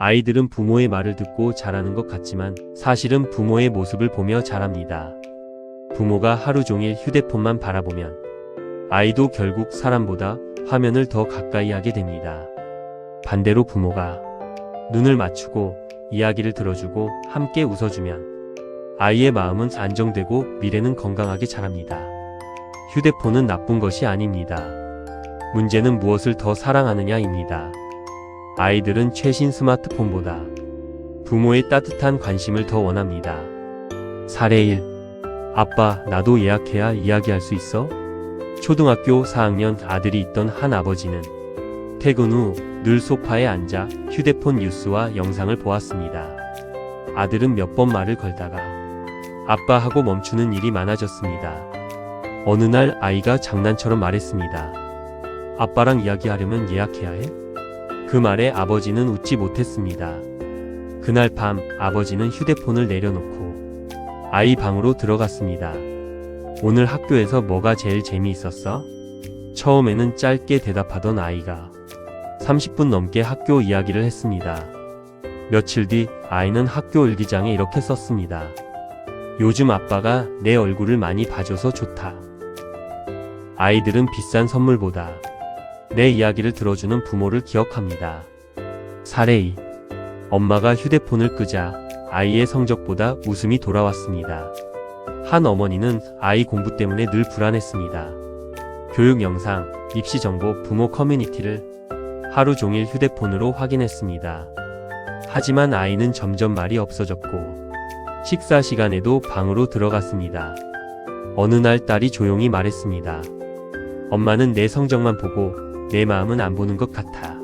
아이들은 부모의 말을 듣고 자라는 것 같지만 사실은 부모의 모습을 보며 자랍니다. 부모가 하루 종일 휴대폰만 바라보면 아이도 결국 사람보다 화면을 더 가까이 하게 됩니다. 반대로 부모가 눈을 맞추고 이야기를 들어주고 함께 웃어주면 아이의 마음은 안정되고 미래는 건강하게 자랍니다. 휴대폰은 나쁜 것이 아닙니다. 문제는 무엇을 더 사랑하느냐입니다. 아이들은 최신 스마트폰보다 부모의 따뜻한 관심을 더 원합니다. 사례 1. 아빠, 나도 예약해야 이야기할 수 있어? 초등학교 4학년 아들이 있던 한 아버지는 퇴근 후 늘 소파에 앉아 휴대폰 뉴스와 영상을 보았습니다. 아들은 몇 번 말을 걸다가 아빠 하고 멈추는 일이 많아졌습니다. 어느 날 아이가 장난처럼 말했습니다. 아빠랑 이야기하려면 예약해야 해? 그 말에 아버지는 웃지 못했습니다. 그날 밤 아버지는 휴대폰을 내려놓고 아이 방으로 들어갔습니다. 오늘 학교에서 뭐가 제일 재미있었어? 처음에는 짧게 대답하던 아이가 30분 넘게 학교 이야기를 했습니다. 며칠 뒤 아이는 학교 일기장에 이렇게 썼습니다. 요즘 아빠가 내 얼굴을 많이 봐줘서 좋다. 아이들은 비싼 선물보다 내 이야기를 들어주는 부모를 기억합니다. 사례 2. 엄마가 휴대폰을 끄자 아이의 성적보다 웃음이 돌아왔습니다. 한 어머니는 아이 공부 때문에 늘 불안했습니다. 교육 영상, 입시 정보, 부모 커뮤니티를 하루 종일 휴대폰으로 확인했습니다. 하지만 아이는 점점 말이 없어졌고 식사 시간에도 방으로 들어갔습니다. 어느 날 딸이 조용히 말했습니다. 엄마는 내 성적만 보고 내 마음은 안 보는 것 같아.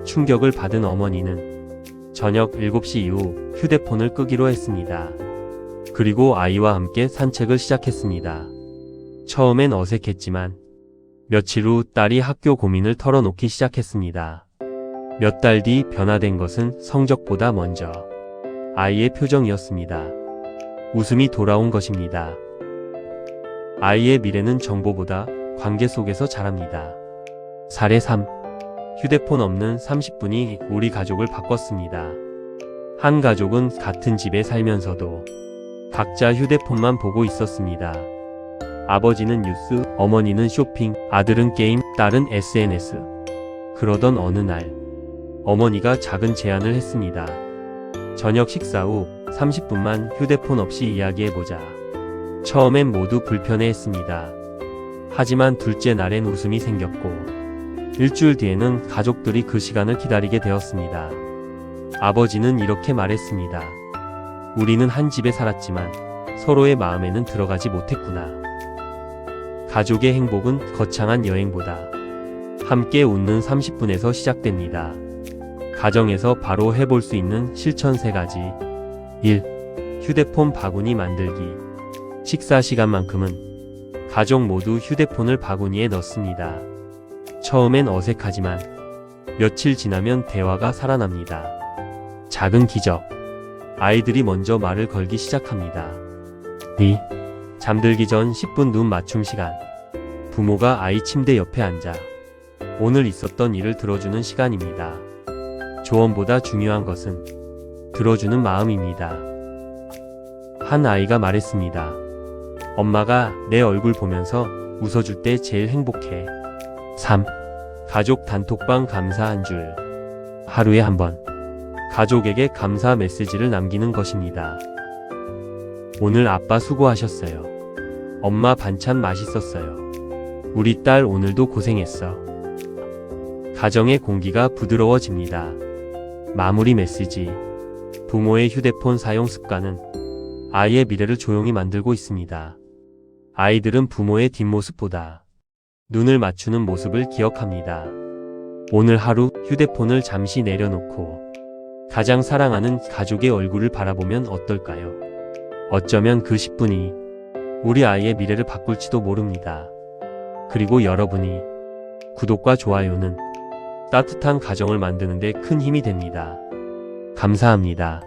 충격을 받은 어머니는 저녁 7시 이후 휴대폰을 끄기로 했습니다. 그리고 아이와 함께 산책을 시작했습니다. 처음엔 어색했지만 며칠 후 딸이 학교 고민을 털어놓기 시작했습니다. 몇 달 뒤 변화된 것은 성적보다 먼저 아이의 표정이었습니다. 웃음이 돌아온 것입니다. 아이의 미래는 정보보다 관계 속에서 자랍니다. 사례 3. 휴대폰 없는 30분이 우리 가족을 바꿨습니다. 한 가족은 같은 집에 살면서도 각자 휴대폰만 보고 있었습니다. 아버지는 뉴스, 어머니는 쇼핑, 아들은 게임, 딸은 SNS. 그러던 어느 날 어머니가 작은 제안을 했습니다. 저녁 식사 후 30분만 휴대폰 없이 이야기해보자. 처음엔 모두 불편해했습니다. 하지만 둘째 날엔 웃음이 생겼고 일주일 뒤에는 가족들이 그 시간을 기다리게 되었습니다. 아버지는 이렇게 말했습니다. 우리는 한 집에 살았지만 서로의 마음에는 들어가지 못했구나. 가족의 행복은 거창한 여행보다 함께 웃는 30분에서 시작됩니다. 가정에서 바로 해볼 수 있는 실천 3가지. 1. 휴대폰 바구니 만들기. 식사 시간만큼은 가족 모두 휴대폰을 바구니에 넣습니다. 처음엔 어색하지만 며칠 지나면 대화가 살아납니다. 작은 기적. 아이들이 먼저 말을 걸기 시작합니다. 2. 잠들기 전 10분 눈 맞춤 시간. 부모가 아이 침대 옆에 앉아 오늘 있었던 일을 들어주는 시간입니다. 조언보다 중요한 것은 들어주는 마음입니다. 한 아이가 말했습니다. 엄마가 내 얼굴 보면서 웃어줄 때 제일 행복해. 3. 가족 단톡방 감사 한 줄. 하루에 한 번 가족에게 감사 메시지를 남기는 것입니다. 오늘 아빠 수고하셨어요. 엄마 반찬 맛있었어요. 우리 딸 오늘도 고생했어. 가정의 공기가 부드러워집니다. 마무리 메시지. 부모의 휴대폰 사용 습관은 아이의 미래를 조용히 만들고 있습니다. 아이들은 부모의 뒷모습보다 눈을 맞추는 모습을 기억합니다. 오늘 하루 휴대폰을 잠시 내려놓고 가장 사랑하는 가족의 얼굴을 바라보면 어떨까요? 어쩌면 그 10분이 우리 아이의 미래를 바꿀지도 모릅니다. 그리고 여러분이 구독과 좋아요는 따뜻한 가정을 만드는 데 큰 힘이 됩니다. 감사합니다.